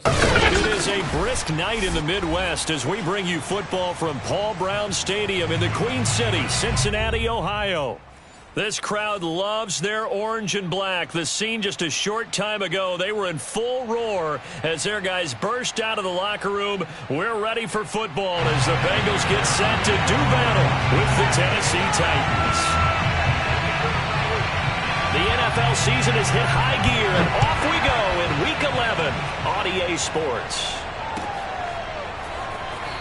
It is a brisk night in the Midwest as we bring you football from Paul Brown Stadium in the Queen City, Cincinnati, Ohio. This crowd loves their orange and black. The scene just a short time ago, they were in full roar as their guys burst out of the locker room. We're ready for football as the Bengals get set to do battle with the Tennessee Titans. The NFL season has hit high gear, and off we go in Week 11 on EA Sports.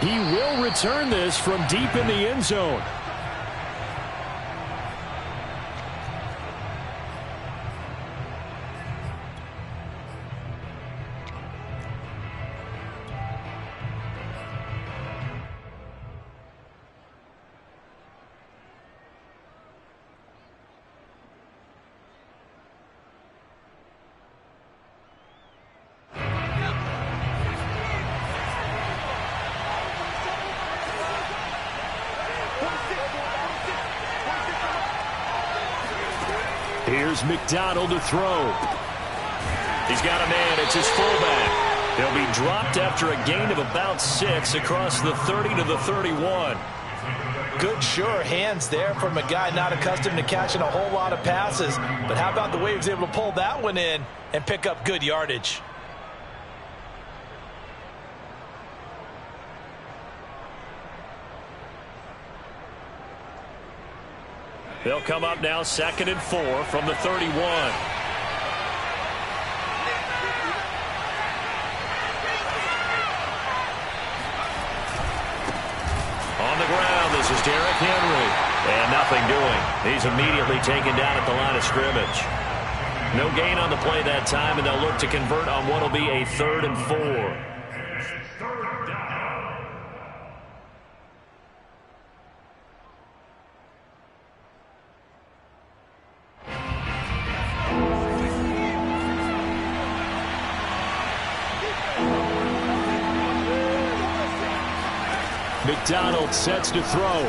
He will return this from deep in the end zone. Here's McDonald to throw. He's got a man. It's his fullback. He'll be dropped after a gain of about 6 across the 30 to the 31. Good, sure hands there from a guy not accustomed to catching a whole lot of passes. But how about the way he was able to pull that one in and pick up good yardage? They'll come up now 2nd and 4 from the 31. On the ground, this is Derrick Henry. And nothing doing. He's immediately taken down at the line of scrimmage. No gain on the play that time, and they'll look to convert on what will be a 3rd and 4. McDonald sets to throw.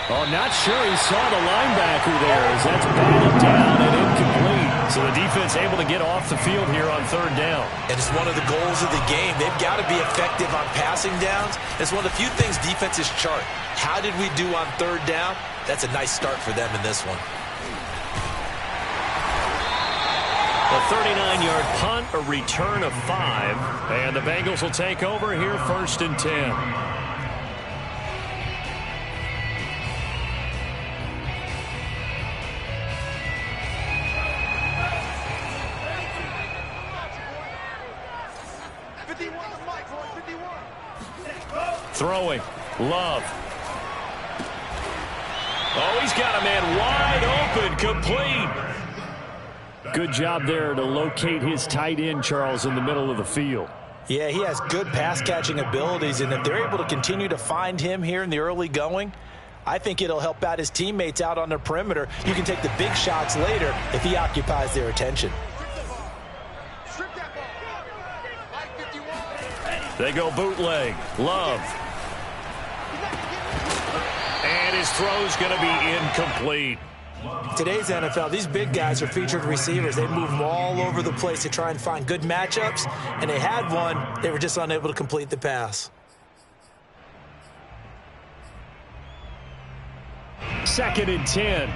Oh, not sure he saw the linebacker there as that's batted down and incomplete. So the defense able to get off the field here on 3rd down. And it's one of the goals of the game. They've got to be effective on passing downs. It's one of the few things defenses chart. How did we do on 3rd down? That's a nice start for them in this one. A 39-yard punt, a return of 5. And the Bengals will take over here 1st and 10. Throwing. Love. Oh, he's got a man wide open, complete. Good job there to locate his tight end, Charles, in the middle of the field. Yeah, he has good pass-catching abilities, and if they're able to continue to find him here in the early going, I think it'll help out his teammates out on the perimeter. You can take the big shots later if he occupies their attention. They go bootleg. Love. And his throw's going to be incomplete. Today's NFL, these big guys are featured receivers. They move them all over the place to try and find good matchups, and they had one. They were just unable to complete the pass. 2nd and 10.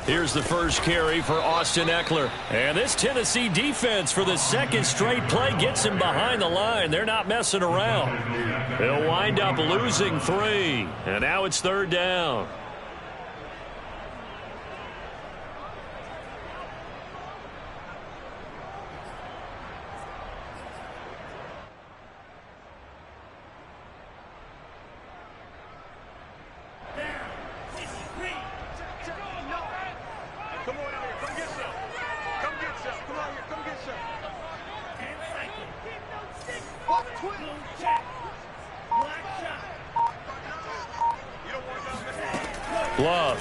Here's the first carry for Austin Eckler. And this Tennessee defense for the 2nd straight play gets him behind the line. They're not messing around. They'll wind up losing 3. And now it's 3rd down. Love.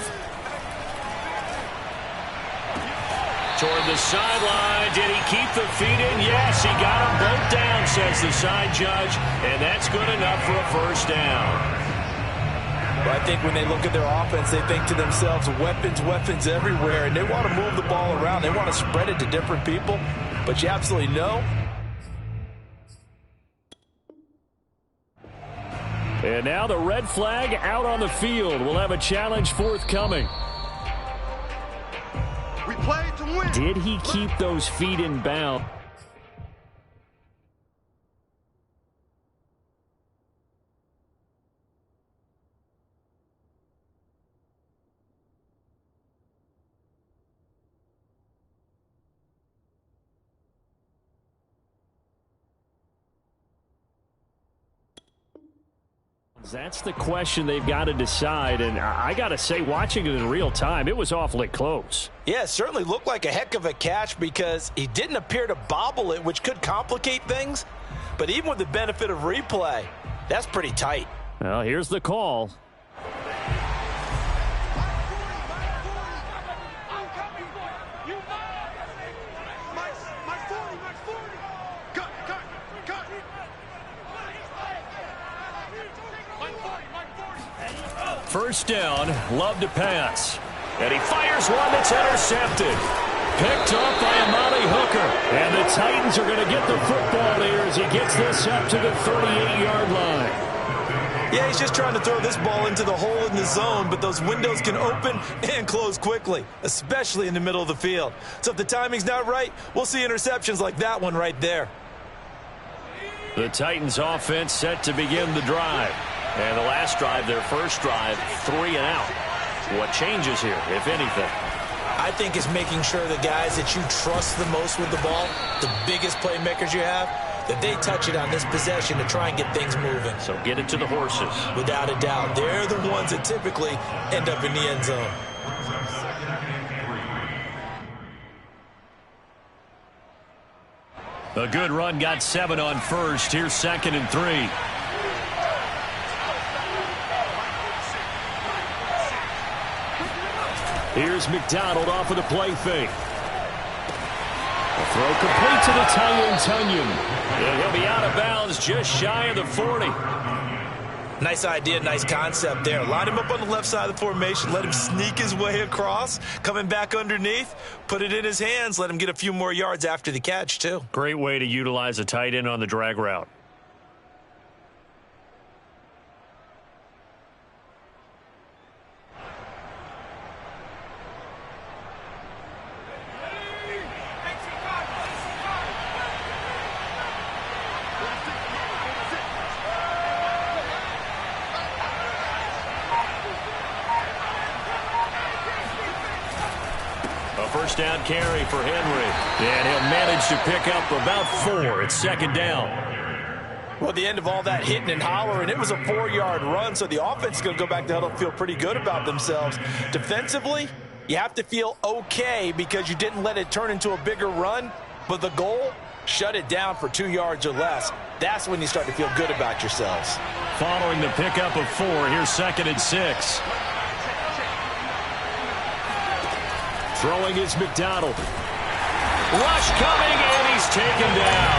Toward the sideline. Did he keep the feet in? Yes, he got them both down, says the side judge. And that's good enough for a 1st down. But I think when they look at their offense, they think to themselves, weapons, weapons everywhere, and they want to move the ball around. They want to spread it to different people, but you absolutely know. And now the red flag out on the field. We'll have a challenge forthcoming. We play to win. Did he keep those feet in bounds? That's the question they've got to decide, and I got to say, watching it in real time, it was awfully close. Yeah, it certainly looked like a heck of a catch because he didn't appear to bobble it, which could complicate things. But even with the benefit of replay, that's pretty tight. Well, here's the call. First down, Love to pass. And he fires one that's intercepted. Picked up by Amani Hooker. And the Titans are going to get the football here as he gets this up to the 38-yard line. Yeah, he's just trying to throw this ball into the hole in the zone, but those windows can open and close quickly, especially in the middle of the field. So if the timing's not right, we'll see interceptions like that one right there. The Titans offense set to begin the drive. And the last drive, their first drive, 3 and out. What changes here, if anything? I think it's making sure the guys that you trust the most with the ball, the biggest playmakers you have, that they touch it on this possession to try and get things moving. So get it to the horses. Without a doubt. They're the ones that typically end up in the end zone. A good run got 7 on first. Here's 2nd and 3. Here's McDonald off of the play fake. The throw complete to the tight end, Tunyon. And he'll be out of bounds just shy of the 40. Nice idea, nice concept there. Line him up on the left side of the formation. Let him sneak his way across. Coming back underneath. Put it in his hands. Let him get a few more yards after the catch, too. Great way to utilize a tight end on the drag route. First down carry for Henry. And he'll manage to pick up about 4. It's 2nd down. Well, at the end of all that hitting and hollering, it was a 4-yard run, so the offense is going to go back to huddle and feel pretty good about themselves. Defensively, you have to feel okay because you didn't let it turn into a bigger run, but the goal, shut it down for 2 yards or less. That's when you start to feel good about yourselves. Following the pickup of 4, here's 2nd and 6. Throwing is McDonald. Rush coming, and he's taken down.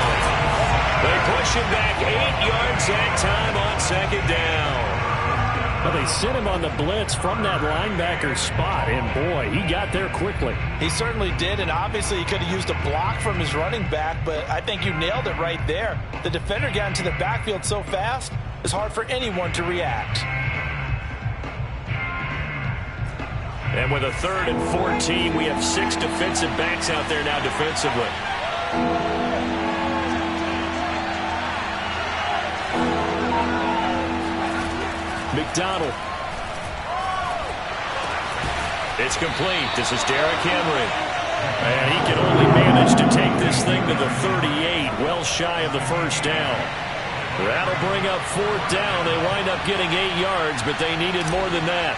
They push him back 8 yards that time on 2nd down. Well, they sent him on the blitz from that linebacker spot, and boy, he got there quickly. He certainly did, and obviously he could have used a block from his running back, but I think you nailed it right there. The defender got into the backfield so fast, it's hard for anyone to react. And with a 3rd and 14, we have 6 defensive backs out there now defensively. McDonald. It's complete. This is Derrick Henry. And he can only manage to take this thing to the 38, well shy of the first down. That'll bring up 4th down. They wind up getting 8 yards, but they needed more than that.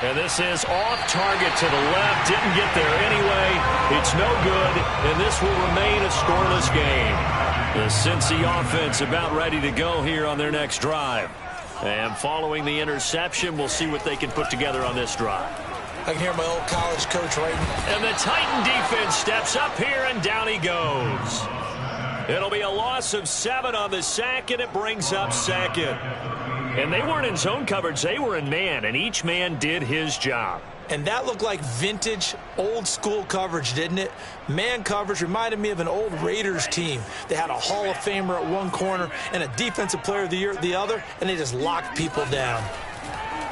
And this is off target to the left. Didn't get there anyway. It's no good, and this will remain a scoreless game. The Cincy offense about ready to go here on their next drive. And following the interception, we'll see what they can put together on this drive. I can hear my old college coach writing. And the Titan defense steps up here, and down he goes. It'll be a loss of 7 on the sack, and it brings up second. And they weren't in zone coverage. They were in man, and each man did his job. And that looked like vintage, old-school coverage, didn't it? Man coverage reminded me of an old Raiders team. They had a Hall of Famer at one corner and a Defensive Player of the Year at the other, and they just locked people down.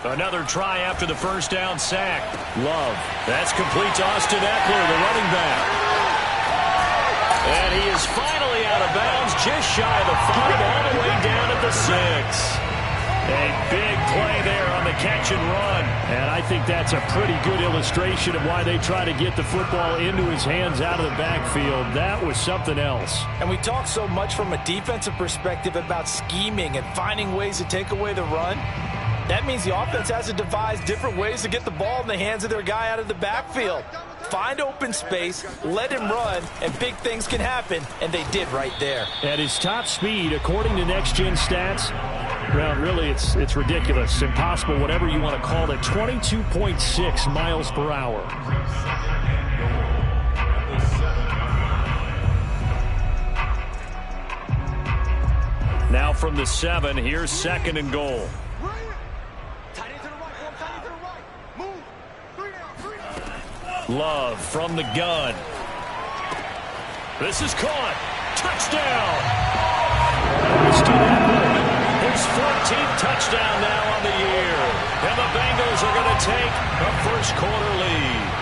Another try after the first down sack. Love. That's complete to Austin Eckler, the running back. And he is finally out of bounds, just shy of the 5, all the way down at the 6. A big play there on the catch and run. And I think that's a pretty good illustration of why they try to get the football into his hands out of the backfield. That was something else. And we talk so much from a defensive perspective about scheming and finding ways to take away the run. That means the offense has to devise different ways to get the ball in the hands of their guy out of the backfield. Find open space, let him run, and big things can happen, and they did right there. At his top speed, according to Next Gen Stats, well, really, it's ridiculous, impossible, whatever you want to call it, 22.6 miles per hour. Now from the 7, here's 2nd and goal. Love from the gun. This is caught. Touchdown. His 14th touchdown now on the year. And the Bengals are going to take a first quarter lead.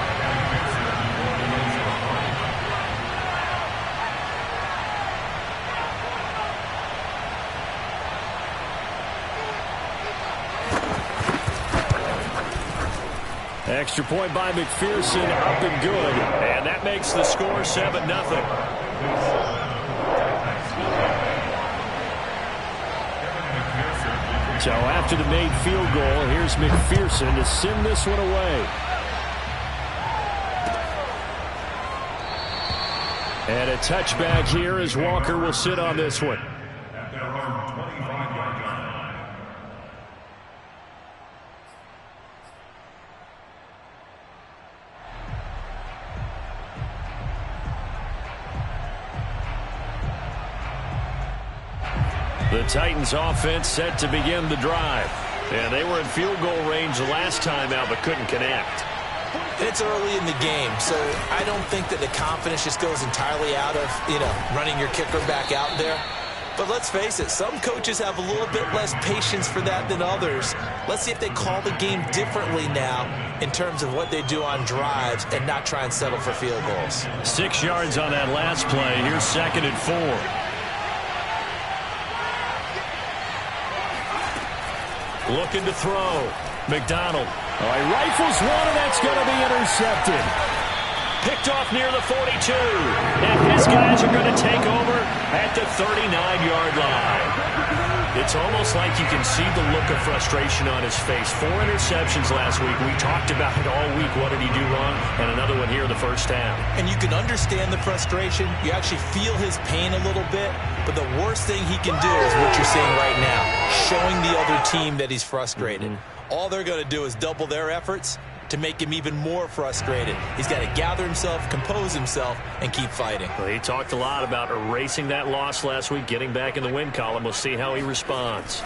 Extra point by McPherson, up and good. And that makes the score 7-0. So after the made field goal, here's McPherson to send this one away. And a touchback here as Walker will sit on this one. The Titans offense set to begin the drive. And they were in field goal range the last time out, but couldn't connect. It's early in the game, so I don't think that the confidence just goes entirely out of, running your kicker back out there. But let's face it, some coaches have a little bit less patience for that than others. Let's see if they call the game differently now in terms of what they do on drives and not try and settle for field goals. 6 yards on that last play. Here's 2nd and 4. Looking to throw. McDonald. All right, rifles one, and that's going to be intercepted. Picked off near the 42. And his guys are going to take over at the 39-yard line. It's almost like you can see the look of frustration on his face. 4 interceptions last week. We talked about it all week. What did he do wrong? And another one here in the first half. And you can understand the frustration. You actually feel his pain a little bit. But the worst thing he can do is what you're seeing right now, showing the other team that he's frustrated. All they're going to do is double their efforts to make him even more frustrated. He's got to gather himself, compose himself, and keep fighting. Well, he talked a lot about erasing that loss last week, getting back in the win column. We'll see how he responds.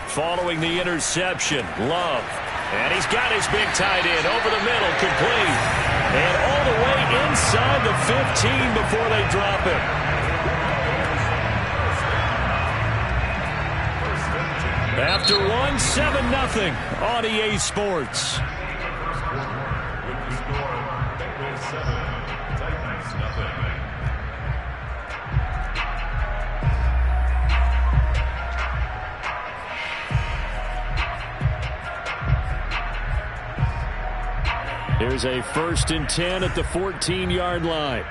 Following the interception, Love. And he's got his big tight end over the middle, complete. And all the way inside the 15 before they drop it. After one, 7-0 on EA Sports. Here's a 1st and 10 at the 14-yard line.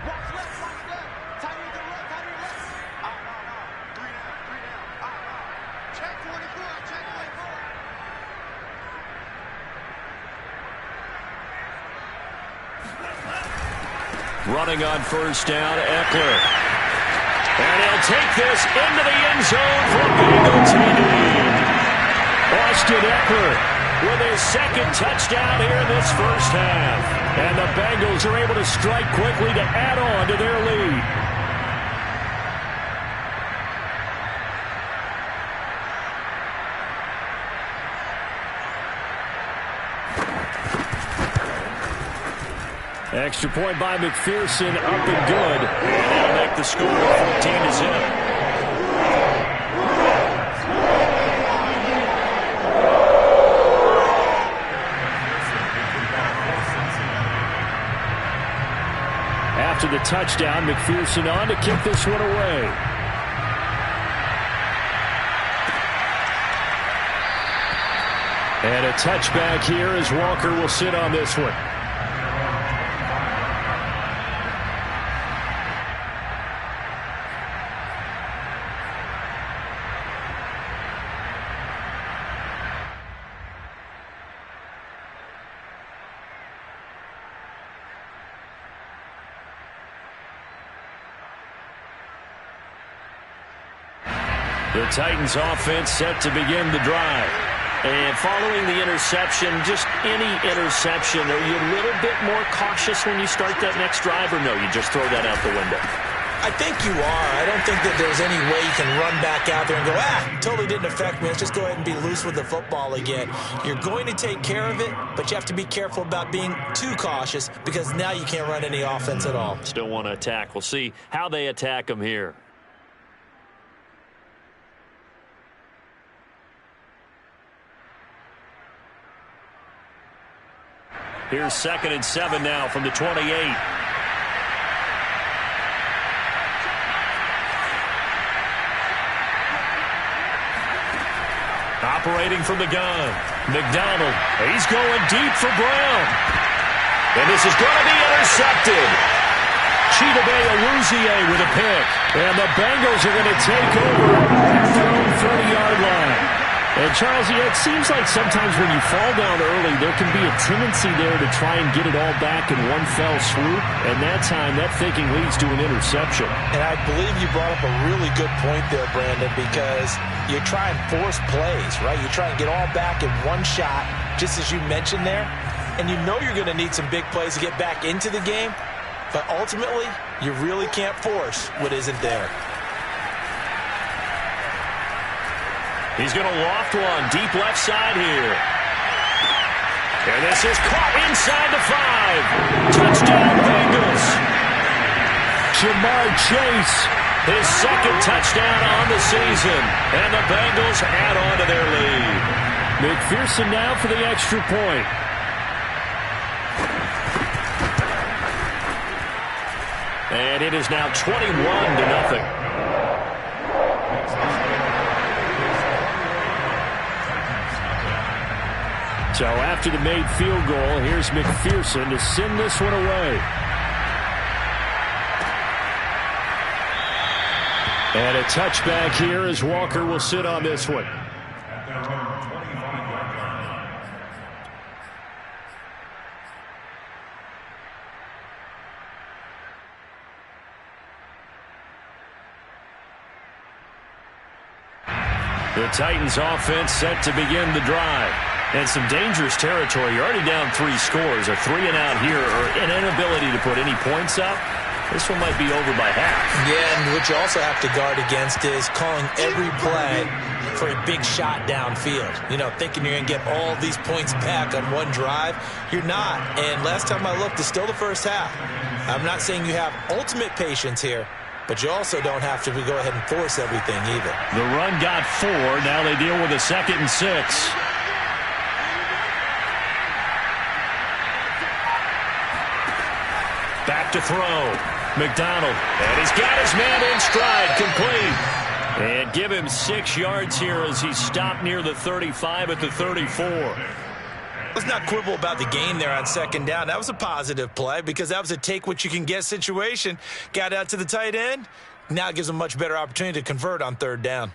Running on 1st down, Eckler. And he'll take this into the end zone for Bengals TD. Austin Eckler with his 2nd touchdown here in this first half. And the Bengals are able to strike quickly to add on to their lead. Extra point by McPherson, up and good. And that'll make the score 14-0. After the touchdown, McPherson on to kick this one away. And a touchback here as Walker will sit on this one. The Titans offense set to begin the drive. And following the interception, just any interception, are you a little bit more cautious when you start that next drive, or no, you just throw that out the window? I think you are. I don't think that there's any way you can run back out there and go, totally didn't affect me. Let's just go ahead and be loose with the football again. You're going to take care of it, but you have to be careful about being too cautious because now you can't run any offense at all. Still want to attack. We'll see how they attack them here. Here's 2nd and 7 now from the 28. Operating from the gun, McDonald. He's going deep for Brown. And this is going to be intercepted. Chidobe Awuzie with a pick. And the Bengals are going to take over at their own 30-yard line. And, Charles, it seems like sometimes when you fall down early, there can be a tendency there to try and get it all back in one fell swoop. And that time, that thinking leads to an interception. And I believe you brought up a really good point there, Brandon, because you try and force plays, right? You try and get all back in one shot, just as you mentioned there. And you know you're going to need some big plays to get back into the game. But ultimately, you really can't force what isn't there. He's going to loft one deep left side here. And this is caught inside the 5. Touchdown, Bengals. Jamar Chase. His 2nd touchdown on the season. And the Bengals add on to their lead. McPherson now for the extra point. And it is now 21-0. So after the made field goal, here's McPherson to send this one away. And a touchback here as Walker will sit on this one. The Titans offense set to begin the drive. And some dangerous territory. You're already down 3 scores. A 3-and-out here or an inability to put any points up. This one might be over by half. Yeah, and what you also have to guard against is calling every play for a big shot downfield. You know, thinking you're going to get all these points back on one drive. You're not. And last time I looked, it's still the first half. I'm not saying you have ultimate patience here, but you also don't have to go ahead and force everything either. The run got 4. Now they deal with a 2nd and 6. Back to throw. McDonald. And he's got his man in stride. Complete. And give him 6 yards here as he stopped near the 35 at the 34. Let's not quibble about the gain there on 2nd down. That was a positive play because that was a take-what-you-can-get situation. Got out to the tight end. Now it gives him a much better opportunity to convert on 3rd down.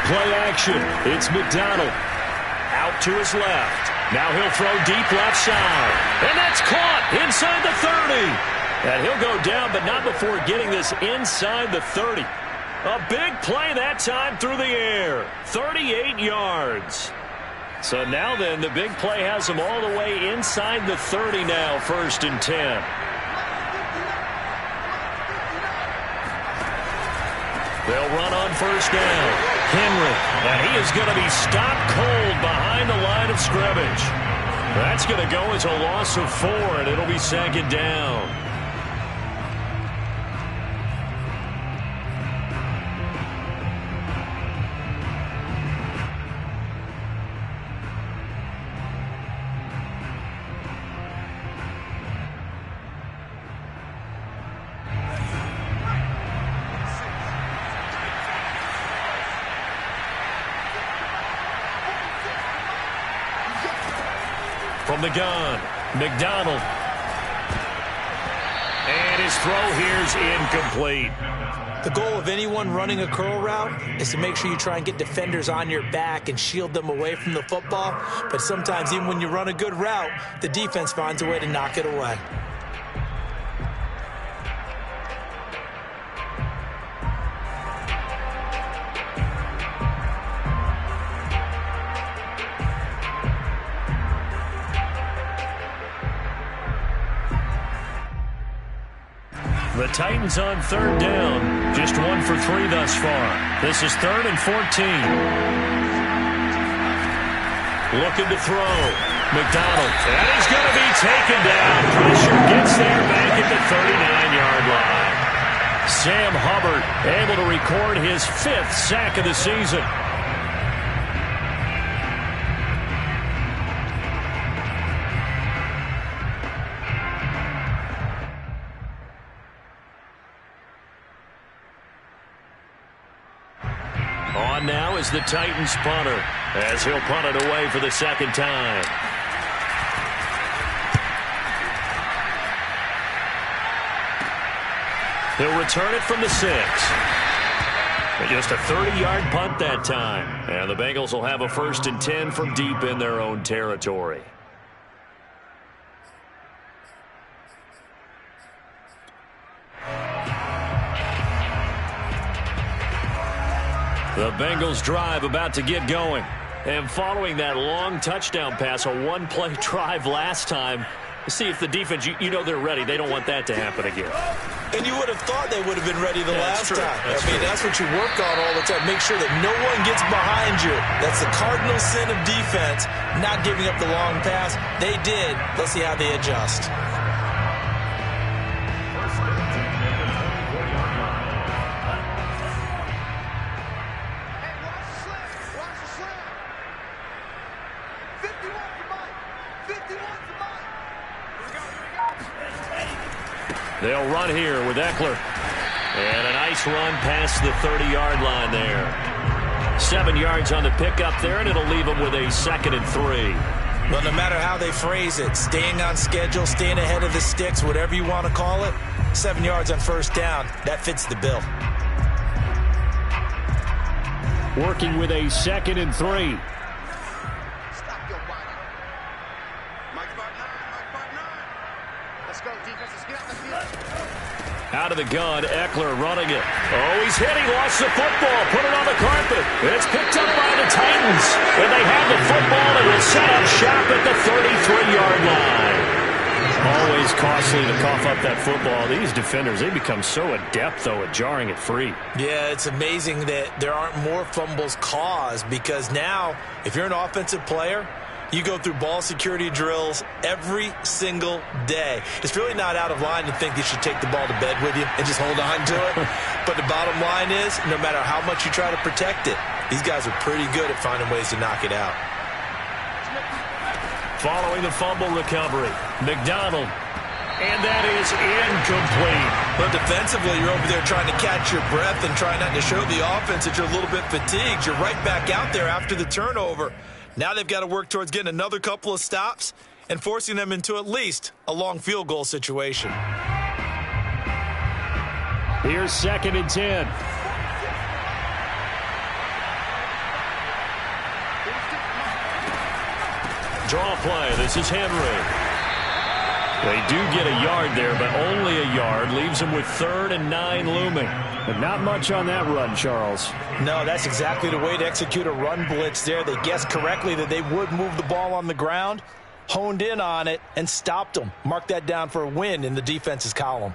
Play action. It's McDonald. Out to his left. Now he'll throw deep left side. And that's caught inside the 30. And he'll go down, but not before getting this inside the 30. A big play that time through the air. 38 yards. So now then, the big play has them all the way inside the 30 now, 1st and 10. They'll run on 1st down. Henry, and he is going to be stopped cold behind the line of scrimmage. That's going to go as a loss of 4, and it'll be 2nd down. From the gun, McDonald. And his throw here's incomplete. The goal of anyone running a curl route is to make sure you try and get defenders on your back and shield them away from the football. But sometimes even when you run a good route, the defense finds a way to knock it away. The Titans on 3rd down. Just 1 for 3 thus far. This is 3rd and 14. Looking to throw. McDonald. And he's going to be taken down. Pressure gets there back at the 39-yard line. Sam Hubbard able to record his 5th sack of the season. On now is the Titans punter, as he'll punt it away for the 2nd time. He'll return it from the 6. But just a 30-yard punt that time. And the Bengals will have a 1st and 10 from deep in their own territory. The Bengals drive about to get going. And following that long touchdown pass, a one-play drive last time, see if the defense, you know they're ready. They don't want that to happen again. And you would have thought they would have been ready the last time. That's what you work on all the time. Make sure that no one gets behind you. That's the cardinal sin of defense, not giving up the long pass. They did. Let's see how they adjust. They'll run here with Eckler. And a nice run past the 30-yard line there. 7 yards on the pickup there, and it'll leave them with a 2nd and 3. Well, no matter how they phrase it, staying on schedule, staying ahead of the sticks, whatever you want to call it, 7 yards on 1st down, that fits the bill. Working with a 2nd and 3. Out of the gun, Eckler running it. Oh, he's hit. He lost the football. Put it on the carpet. It's picked up by the Titans. And they have the football and will set up shop at the 33-yard line. Always costly to cough up that football. These defenders, they become so adept, though, at jarring it free. Yeah, it's amazing that there aren't more fumbles caused, because now, if you're an offensive player, you go through ball security drills every single day. It's really not out of line to think you should take the ball to bed with you and just hold on to it. But the bottom line is, no matter how much you try to protect it, these guys are pretty good at finding ways to knock it out. Following the fumble recovery, McDonald. And that is incomplete. But defensively, you're over there trying to catch your breath and try not to show the offense that you're a little bit fatigued. You're right back out there after the turnover. Now they've got to work towards getting another couple of stops and forcing them into at least a long field goal situation. Here's 2nd and 10. Draw play. This is Henry. They do get a yard there, but only a yard. Leaves them with 3rd and 9 looming. But not much on that run, Charles. No, that's exactly the way to execute a run blitz there. They guessed correctly that they would move the ball on the ground, honed in on it, and stopped them. Mark that down for a win in the defense's column.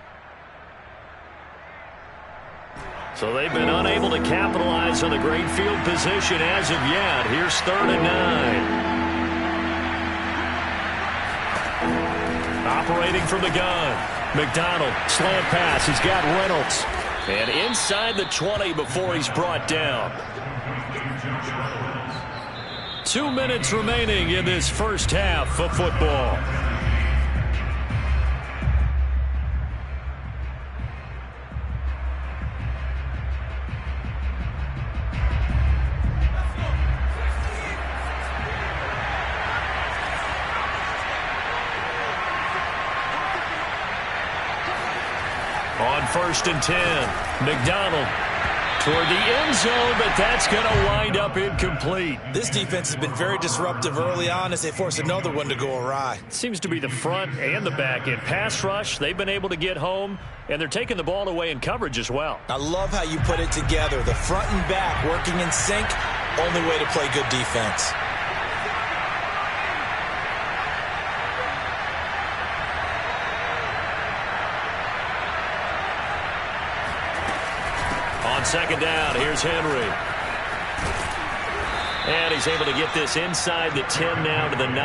So they've been unable to capitalize on the great field position as of yet. Here's 3rd and 9. Operating from the gun. McDonald, slant pass. He's got Reynolds. And inside the 20 before he's brought down. 2 minutes remaining in this first half of football. On 1st and 10, McDonald toward the end zone, but that's going to wind up incomplete. This defense has been very disruptive early on as they force another one to go awry. Seems to be the front and the back end. Pass rush, they've been able to get home, and they're taking the ball away in coverage as well. I love how you put it together. The front and back working in sync, only way to play good defense. On 2nd down, here's Henry. And he's able to get this inside the 10 now to the 9.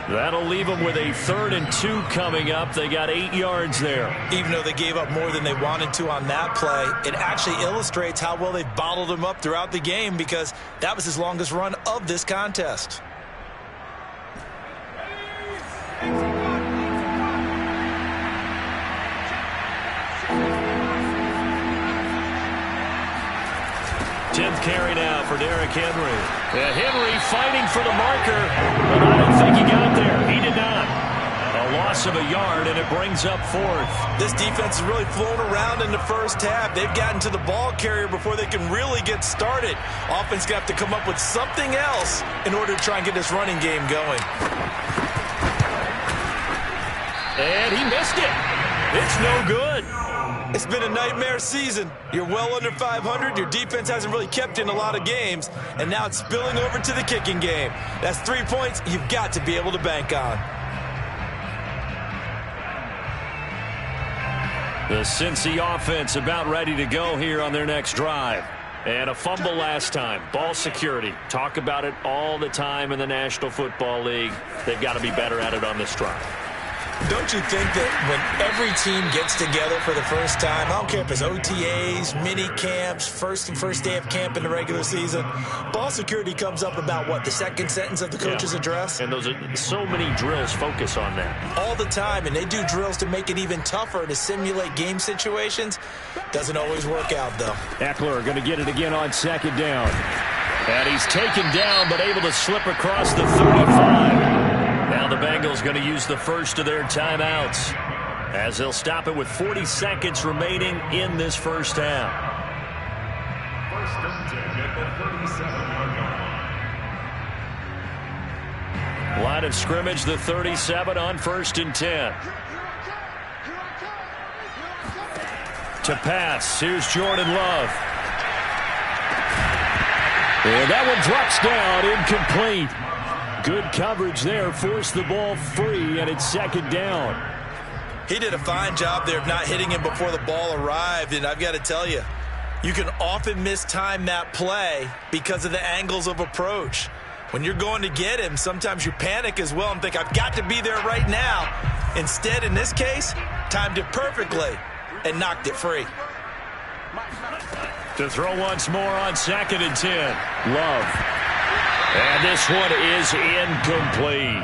That'll leave them with a 3rd and 2 coming up. They got 8 yards there. Even though they gave up more than they wanted to on that play, it actually illustrates how well they've bottled them up throughout the game because that was his longest run of this contest. Carry now for Derrick Henry. Henry fighting for the marker, but I don't think he got there. He did not. A loss of a yard, and it brings up 4th. This defense has really flown around in the first half. They've gotten to the ball carrier before they can really get started. Offense going to have to come up with something else in order to try and get this running game going. And he missed it. It's no good. It's been a nightmare season. You're well under 500. Your defense hasn't really kept you in a lot of games. And now it's spilling over to the kicking game. That's 3 points you've got to be able to bank on. The Cincy offense about ready to go here on their next drive. And a fumble last time. Ball security. Talk about it all the time in the National Football League. They've got to be better at it on this drive. Don't you think that when every team gets together for the first time, I don't care if it's OTAs, mini camps, first day of camp in the regular season, ball security comes up about what, the second sentence of the coach's address? And those are so many drills focus on that. All the time, and they do drills to make it even tougher to simulate game situations. Doesn't always work out, though. Eckler going to get it again on 2nd down. And he's taken down, but able to slip across the 35. Now the Bengals going to use the first of their timeouts as they'll stop it with 40 seconds remaining in this first half. Line of scrimmage, the 37 on 1st and 10. To pass, here's Jordan Love. And that one drops down, incomplete. Good coverage there, forced the ball free, and it's 2nd down. He did a fine job there of not hitting him before the ball arrived, and I've got to tell you, you can often mistime that play because of the angles of approach. When you're going to get him, sometimes you panic as well and think, I've got to be there right now. Instead, in this case, timed it perfectly and knocked it free. To throw once more on 2nd and 10. Love. And this one is incomplete.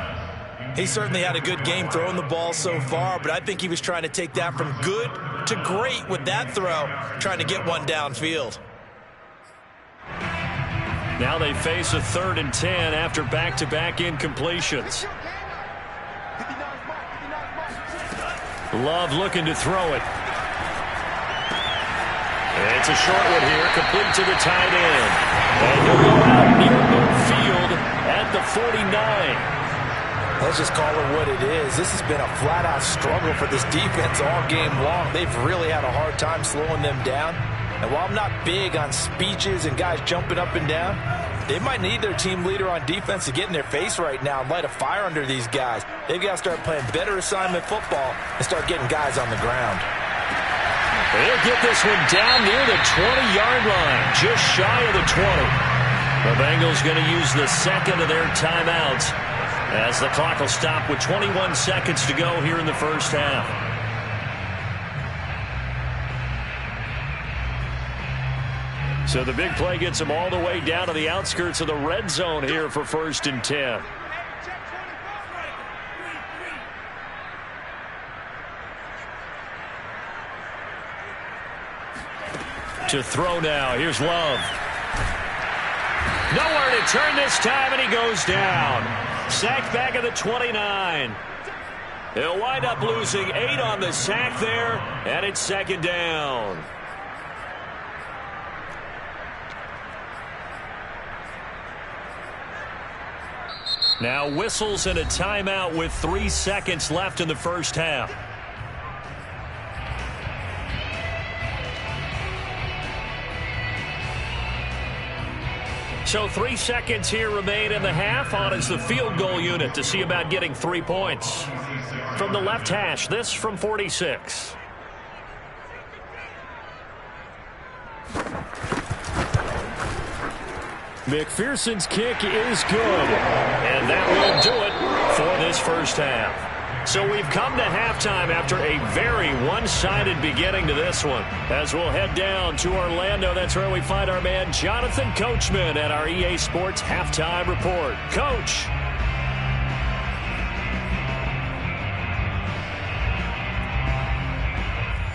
He certainly had a good game throwing the ball so far, but I think he was trying to take that from good to great with that throw, trying to get one downfield. Now they face a 3rd and 10 after back-to-back incompletions. Love looking to throw it. It's a short one here, complete to the tight end. And he'll go out near midfield at the 49. Let's just call it what it is. This has been a flat-out struggle for this defense all game long. They've really had a hard time slowing them down. And while I'm not big on speeches and guys jumping up and down, they might need their team leader on defense to get in their face right now and light a fire under these guys. They've got to start playing better assignment football and start getting guys on the ground. They'll get this one down near the 20-yard line, just shy of the 20. The Bengals going to use the second of their timeouts as the clock will stop with 21 seconds to go here in the first half. So the big play gets them all the way down to the outskirts of the red zone here for 1st and 10. To throw now. Here's Love. Nowhere to turn this time, and he goes down. Sacked back at the 29. He'll wind up losing 8 on the sack there, and it's 2nd down. Now whistles and a timeout with 3 seconds left in the first half. So 3 seconds here remain in the half. On is the field goal unit to see about getting 3 points. From the left hash, this from 46. McPherson's kick is good. And that will do it for this first half. So we've come to halftime after a very one-sided beginning to this one. As we'll head down to Orlando, that's where we find our man Jonathan Coachman at our EA Sports Halftime Report. Coach.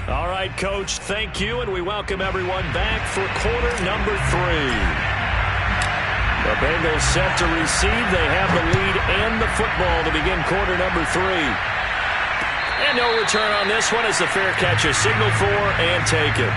All right, Coach, thank you, and we welcome everyone back for quarter number 3. The Bengals set to receive. They have the lead and the football to begin quarter number 3. And no return on this one as the fair catch is signaled for and taken.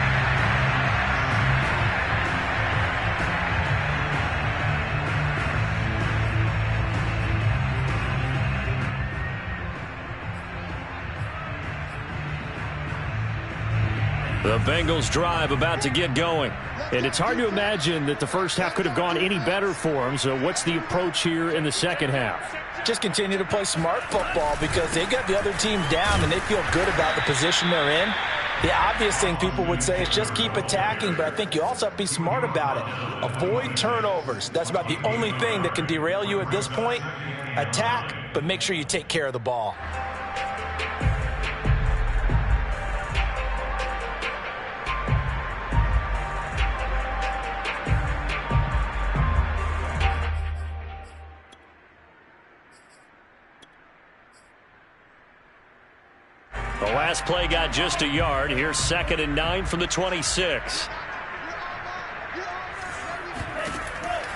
The Bengals drive about to get going. And it's hard to imagine that the first half could have gone any better for them. So what's the approach here in the second half? Just continue to play smart football because they got the other team down and they feel good about the position they're in. The obvious thing people would say is just keep attacking, but I think you also have to be smart about it. Avoid turnovers. That's about the only thing that can derail you at this point. Attack, but make sure you take care of the ball. The last play got just a yard. Here's 2nd and 9 from the 26.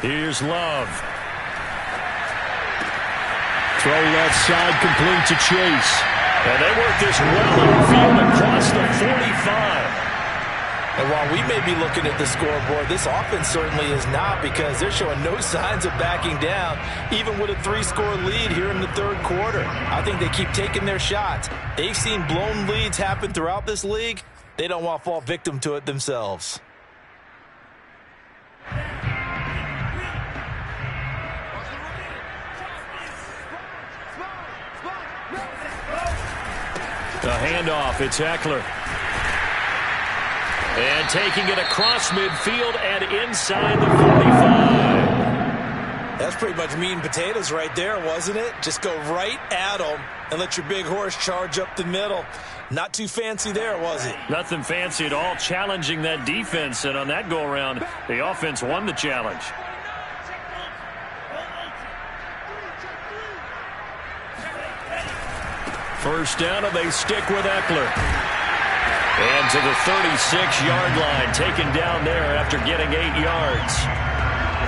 Here's Love. Throw left side, complete to Chase. And they work this well on the field across the 45. And while we may be looking at the scoreboard, this offense certainly is not because they're showing no signs of backing down, even with a 3-score lead here in the third quarter. I think they keep taking their shots. They've seen blown leads happen throughout this league. They don't want to fall victim to it themselves. The handoff, it's Eckler. And taking it across midfield and inside the 45. That's pretty much meat and potatoes right there, wasn't it? Just go right at them and let your big horse charge up the middle. Not too fancy there, was it? Nothing fancy at all, challenging that defense. And on that go-around, the offense won the challenge. First down, and they stick with Eckler. And to the 36-yard line, taken down there after getting 8 yards.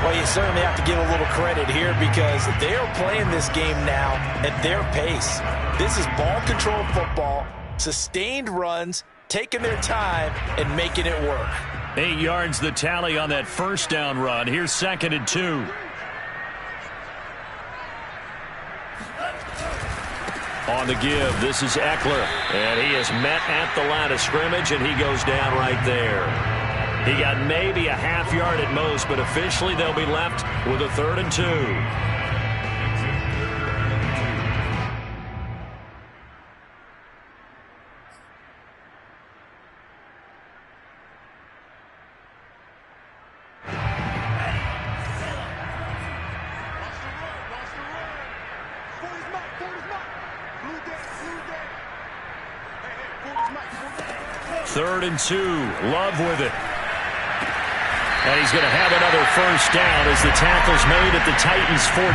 Well, you certainly have to give a little credit here because they are playing this game now at their pace. This is ball control football, sustained runs, taking their time, and making it work. 8 yards the tally on that first down run. Here's 2nd and 2. On the give, this is Eckler. And he is met at the line of scrimmage, and he goes down right there. He got maybe a half yard at most, but officially they'll be left with a 3rd and 2. Third and 2. Love with it. And he's going to have another first down as the tackle's made at the Titans' 14.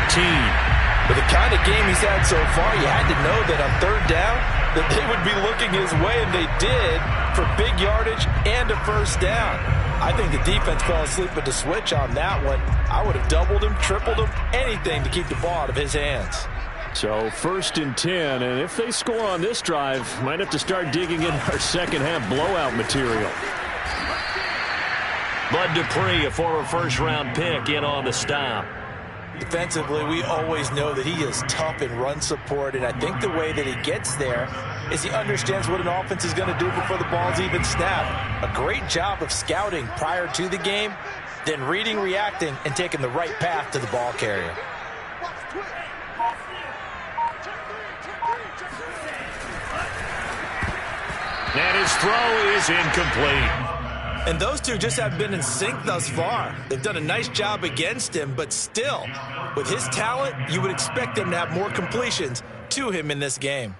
With the kind of game he's had so far, you had to know that on 3rd down that they would be looking his way, and they did, for big yardage and a first down. I think the defense fell asleep with the switch on that one. I would have doubled him, tripled him, anything to keep the ball out of his hands. So 1st and 10, and if they score on this drive, might have to start digging in our second-half blowout material. Bud Dupree, a former first-round pick, in on the stop. Defensively, we always know that he is tough in run support, and I think the way that he gets there is he understands what an offense is going to do before the ball's even snapped. A great job of scouting prior to the game, then reading, reacting, and taking the right path to the ball carrier. And his throw is incomplete. And those two just have been in sync thus far. They've done a nice job against him, but still, with his talent, you would expect them to have more completions to him in this game.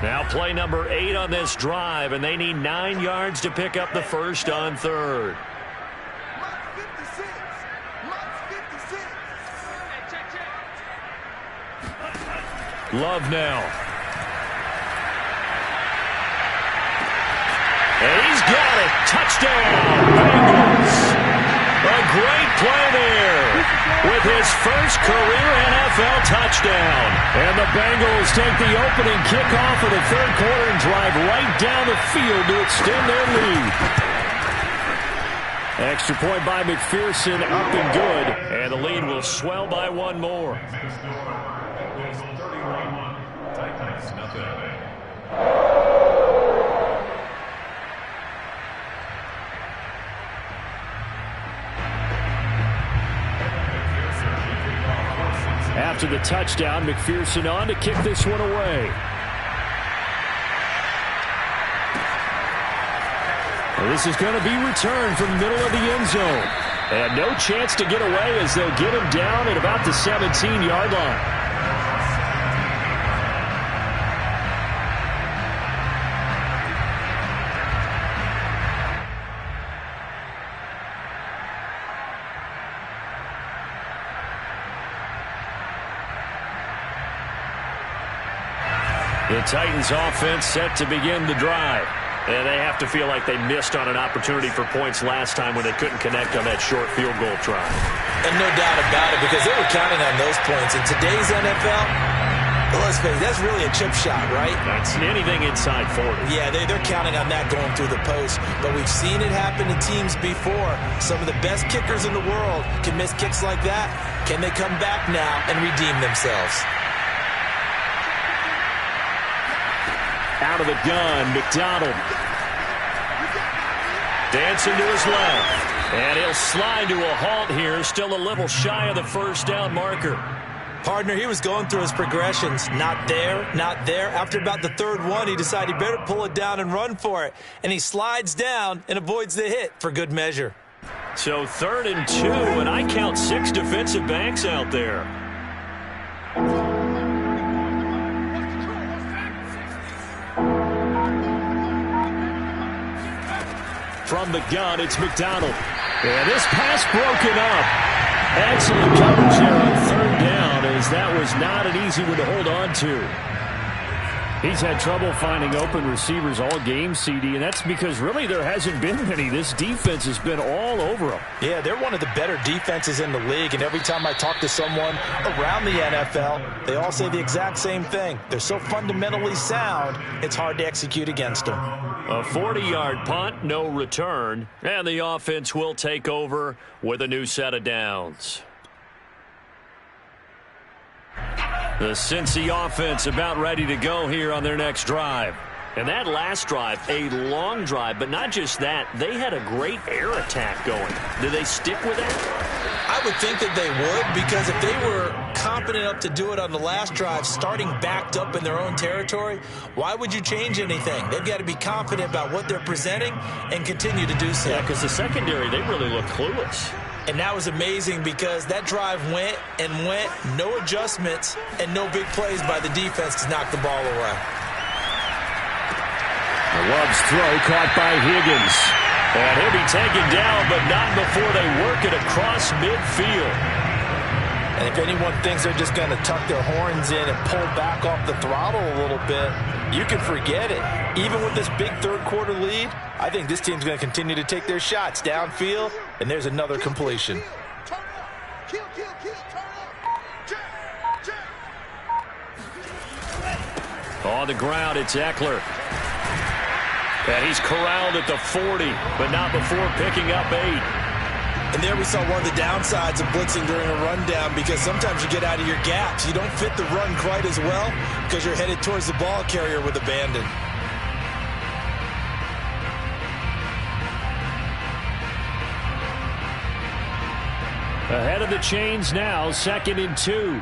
Now play number 8 on this drive, and they need 9 yards to pick up the first on 3rd. Love now. And he's got it. Touchdown, Bengals. A great play there with his first career NFL touchdown. And the Bengals take the opening kickoff of the 3rd quarter and drive right down the field to extend their lead. Extra point by McPherson, up and good. And the lead will swell by 1 more. After the touchdown, McPherson on to kick this one away. And this is going to be returned from the middle of the end zone. And no chance to get away as they'll get him down at about the 17-yard line. The Titans offense set to begin the drive. And they have to feel like they missed on an opportunity for points last time when they couldn't connect on that short field goal try. And no doubt about it, because they were counting on those points. In today's NFL, let's face it, that's really a chip shot, right? That's anything inside 40. Yeah, they're counting on that going through the post. But we've seen it happen to teams before. Some of the best kickers in the world can miss kicks like that. Can they come back now and redeem themselves? Out of the gun, McDonald. Dancing to his left. And he'll slide to a halt here, still a little shy of the first down marker. Partner, he was going through his progressions. Not there, not there. After about the 3rd one, he decided he better pull it down and run for it. And he slides down and avoids the hit for good measure. So 3rd and 2, and I count 6 defensive backs out there. From the gun, it's McDonald. And this pass broken up. Excellent coverage there on 3rd down, as that was not an easy one to hold on to. He's had trouble finding open receivers all game, CD, and that's because really there hasn't been many. This defense has been all over them. Yeah, they're one of the better defenses in the league, and every time I talk to someone around the NFL, they all say the exact same thing. They're so fundamentally sound, it's hard to execute against them. A 40-yard punt, no return, and the offense will take over with a new set of downs. The Cincy offense about ready to go here on their next drive. And that last drive, a long drive, but not just that. They had a great air attack going. Do they stick with that? I would think that they would, because if they were confident enough to do it on the last drive, starting backed up in their own territory, why would you change anything? They've got to be confident about what they're presenting and continue to do so. Yeah, because the secondary, they really look clueless. And that was amazing because that drive went and went, no adjustments, and no big plays by the defense to knock the ball away. Love's throw caught by Higgins. And he'll be taken down, but not before they work it across midfield. And if anyone thinks they're just going to tuck their horns in and pull back off the throttle a little bit, you can forget it. Even with this big third-quarter lead, I think this team's going to continue to take their shots downfield, and there's another completion. On the ground, it's Eckler. And he's corralled at the 40, but not before picking up 8. And there we saw one of the downsides of blitzing during a rundown, because sometimes you get out of your gaps. You don't fit the run quite as well because you're headed towards the ball carrier with abandon. Ahead of the chains now, 2nd and 2.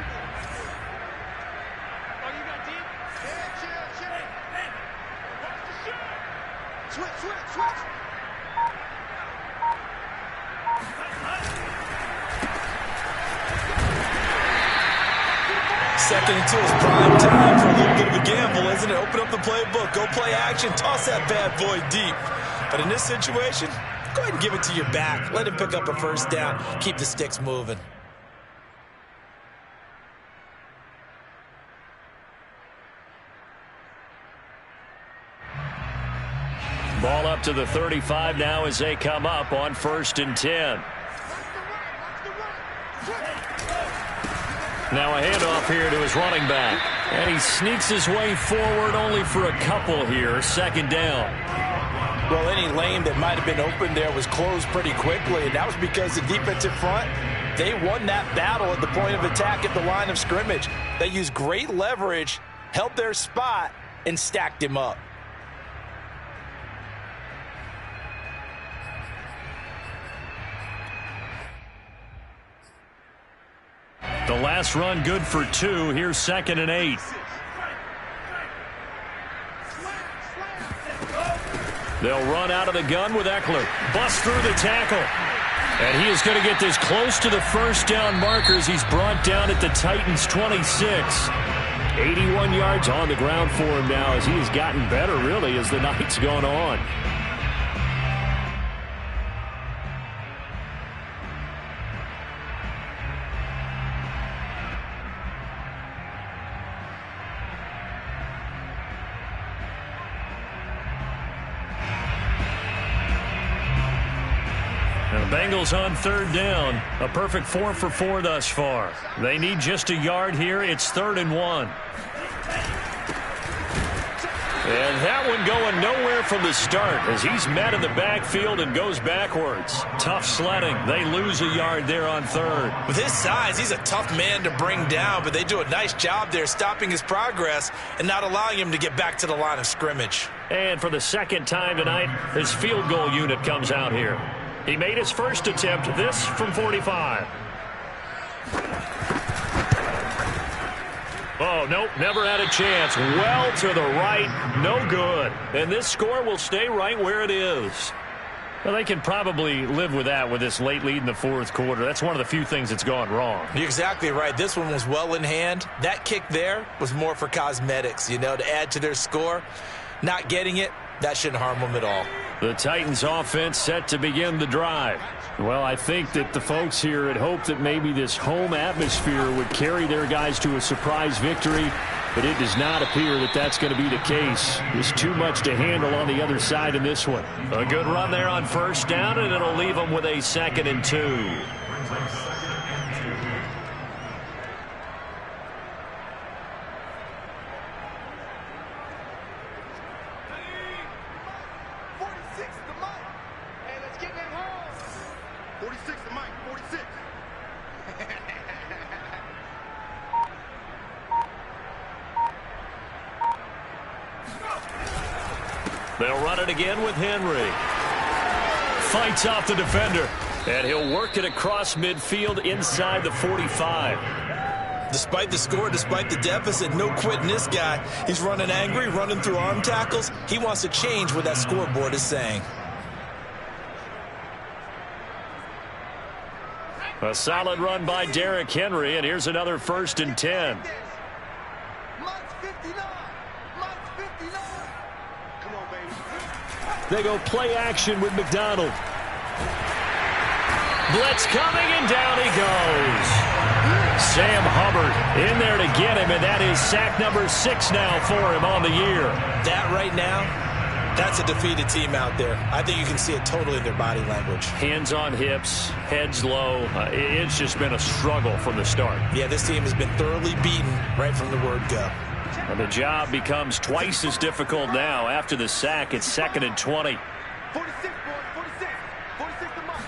Second and 2 is prime time for a little bit of a gamble, isn't it? Open up the playbook, go play action, toss that bad boy deep. But in this situation, go ahead and give it to your back. Let him pick up a first down. Keep the sticks moving. Ball up to the 35 now as they come up on 1st and 10. Now a handoff here to his running back. And he sneaks his way forward only for a couple here. 2nd down. Well, any lane that might have been open there was closed pretty quickly, and that was because the defensive front, they won that battle at the point of attack at the line of scrimmage. They used great leverage, held their spot, and stacked him up. The last run good for 2. Here's 2nd and 8. They'll run out of the gun with Eckler. Bust through the tackle. And he is going to get this close to the first down markers. He's brought down at the Titans' 26. 81 yards on the ground for him now as he has gotten better, really, as the night's gone on. Bengals on 3rd down. A perfect 4 for 4 thus far. They need just a yard here. It's 3rd and 1. And that one going nowhere from the start as he's met in the backfield and goes backwards. Tough sledding. They lose a yard there on 3rd. With his size, he's a tough man to bring down, but they do a nice job there stopping his progress and not allowing him to get back to the line of scrimmage. And for the 2nd time tonight, his field goal unit comes out here. He made his first attempt, this from 45. Oh, nope, never had a chance. Well to the right, no good. And this score will stay right where it is. Well, they can probably live with that with this late lead in the 4th quarter. That's one of the few things that's gone wrong. You're exactly right. This one was well in hand. That kick there was more for cosmetics, to add to their score. Not getting it, that shouldn't harm them at all. The Titans offense set to begin the drive. Well, I think that the folks here had hoped that maybe this home atmosphere would carry their guys to a surprise victory. but it does not appear that that's going to be the case. There's too much to handle on the other side in this one. A good run there on first down, and it'll leave them with a 2nd and 2. They'll run it again with Henry. Fights off the defender. And he'll work it across midfield inside the 45. Despite the score, despite the deficit, no quitting this guy. He's running angry, running through arm tackles. He wants to change what that scoreboard is saying. A solid run by Derrick Henry, and here's another 1st and 10. They go play action with McDonald. Blitz coming, and down he goes. Sam Hubbard in there to get him, and that is sack number 6 now for him on the year. That right now, that's a defeated team out there. I think you can see it totally in their body language. Hands on hips, heads low. It's just been a struggle from the start. Yeah, this team has been thoroughly beaten right from the word go. And the job becomes twice as difficult now. After the sack, it's 2nd and 20. 46, boys, 46. 46 to mark.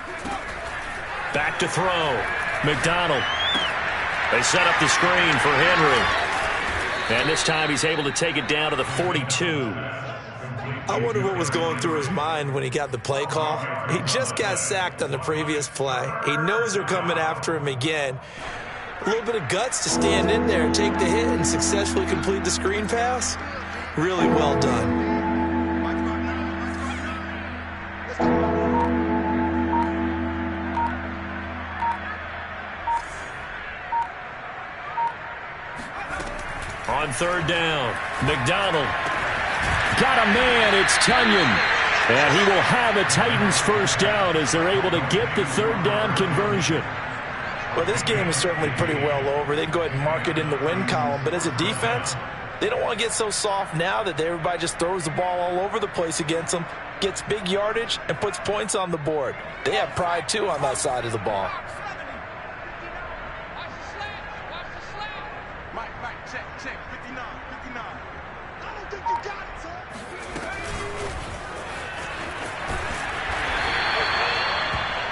Back to throw. McDonald. They set up the screen for Henry. And this time he's able to take it down to the 42. I wonder what was going through his mind when he got the play call. He just got sacked on the previous play. He knows they're coming after him again. A little bit of guts to stand in there, take the hit, and successfully complete the screen pass. Really well done. On 3rd down, McDonald. Got a man, it's Tunyon. And he will have a Titans 1st down as they're able to get the 3rd down conversion. Well, this game is certainly pretty well over. They can go ahead and mark it in the win column. But as a defense, they don't want to get so soft now that everybody just throws the ball all over the place against them, gets big yardage, and puts points on the board. They have pride, too, on that side of the ball. Mike, check, 59, 59. I don't think you got it, son.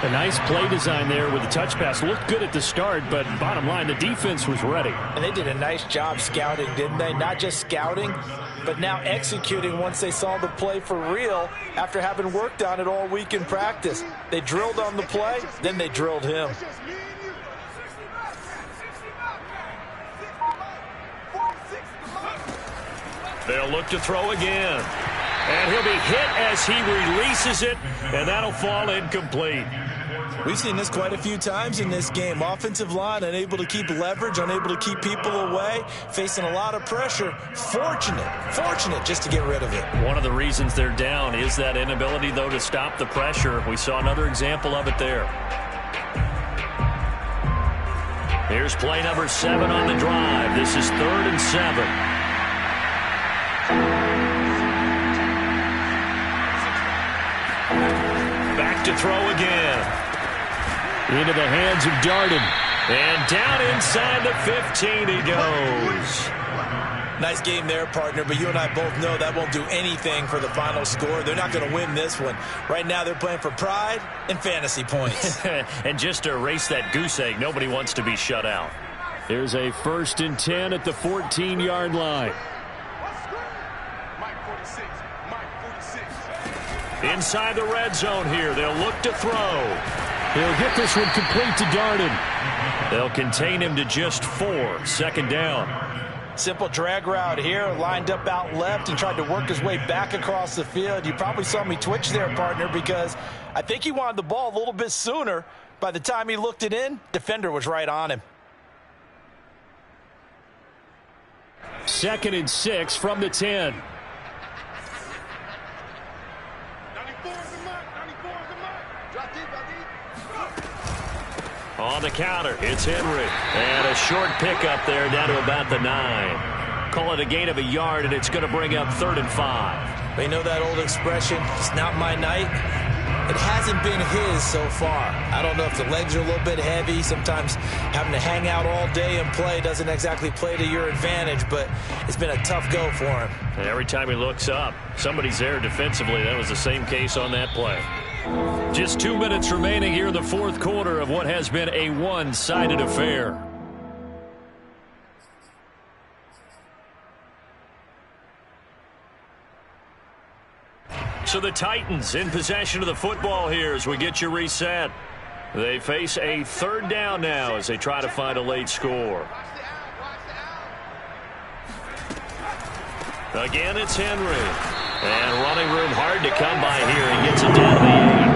A nice play design there with the touch pass. Looked good at the start, but bottom line, the defense was ready. And they did a nice job scouting, didn't they? Not just scouting, but now executing once they saw the play for real after having worked on it all week in practice. They drilled on the play, then they drilled him. They'll look to throw again. And he'll be hit as he releases it, and that'll fall incomplete. We've seen this quite a few times in this game. Offensive line unable to keep leverage, unable to keep people away, facing a lot of pressure. Fortunate just to get rid of it. One of the reasons they're down is that inability, though, to stop the pressure. We saw another example of it there. Here's play number 7 on the drive. This is 3rd and 7. Back to throw again. Into the hands of Darden. And down inside the 15 he goes. Nice game there, partner, but you and I both know that won't do anything for the final score. They're not going to win this one. Right now they're playing for pride and fantasy points. And just to erase that goose egg, nobody wants to be shut out. Here's a 1st and 10 at the 14-yard line. Inside the red zone here. They'll look to throw. He'll get this one complete to Darden. They'll contain him to just 4. 2nd down. Simple drag route here, lined up out left and tried to work his way back across the field. You probably saw me twitch there, partner, because I think he wanted the ball a little bit sooner. By the time he looked it in, defender was right on him. 2nd and 6 from the 10. On the counter, it's Henry. And a short pickup there down to about the 9. Call it a gain of a yard, and it's going to bring up 3rd and 5. You know that old expression, it's not my night? It hasn't been his so far. I don't know if the legs are a little bit heavy. Sometimes having to hang out all day and play doesn't exactly play to your advantage, but it's been a tough go for him. And every time he looks up, somebody's there defensively. That was the same case on that play. Just 2 minutes remaining here in the fourth quarter of what has been a one-sided affair. So the Titans in possession of the football here as we get you reset. They face a 3rd down now as they try to find a late score. Again, it's Henry. And running room hard to come by here. He gets it down to the 8.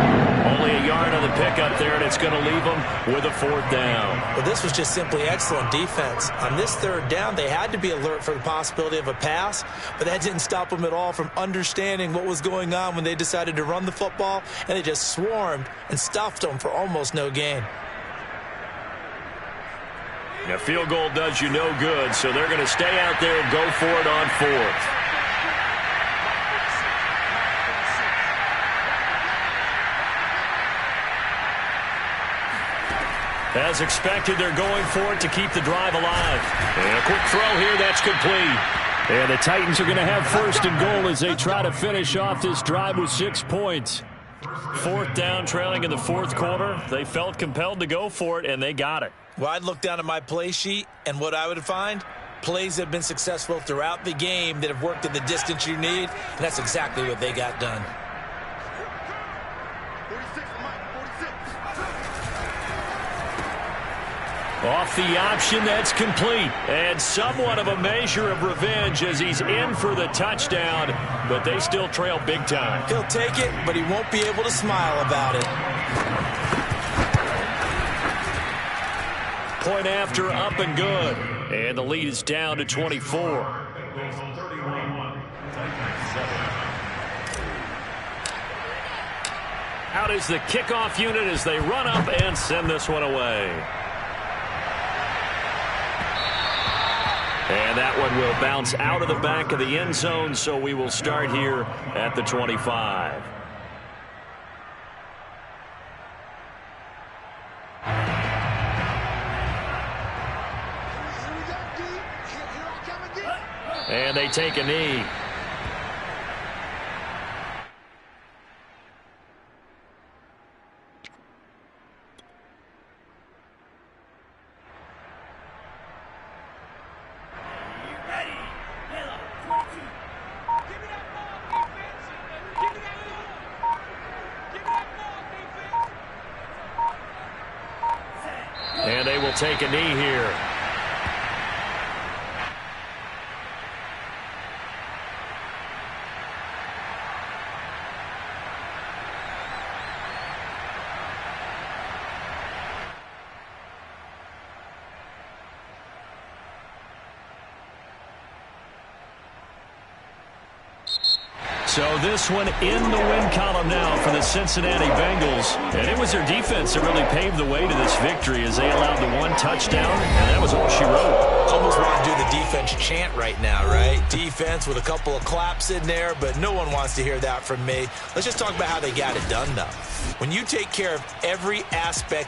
Only a yard on the pickup there, and it's going to leave him with a 4th down. Well, this was just simply excellent defense. On this 3rd down, they had to be alert for the possibility of a pass, but that didn't stop them at all from understanding what was going on when they decided to run the football, and they just swarmed and stuffed them for almost no gain. A field goal does you no good, so they're going to stay out there and go for it on 4th. As expected, they're going for it to keep the drive alive. And a quick throw here, that's complete. And the Titans are going to have 1st and goal as they try to finish off this drive with 6 points. 4th down, trailing in the 4th quarter. They felt compelled to go for it, and they got it. Well, I'd look down at my play sheet, and what I would find, plays that have been successful throughout the game that have worked at the distance you need, and that's exactly what they got done. 46, Mike, 46. Off the option, that's complete. And somewhat of a measure of revenge as he's in for the touchdown, but they still trail big time. He'll take it, but he won't be able to smile about it. Point after, up and good. And the lead is down to 24. Out is the kickoff unit as they run up and send this one away. And that one will bounce out of the back of the end zone, so we will start here at the 25. And they take a knee. And they will take a knee here. So this one in the win column now for the Cincinnati Bengals. And it was their defense that really paved the way to this victory as they allowed the 1 touchdown, and that was all she wrote. Almost want to do the defense chant right now, right? Defense with a couple of claps in there, but no one wants to hear that from me. Let's just talk about how they got it done, though. When you take care of every aspect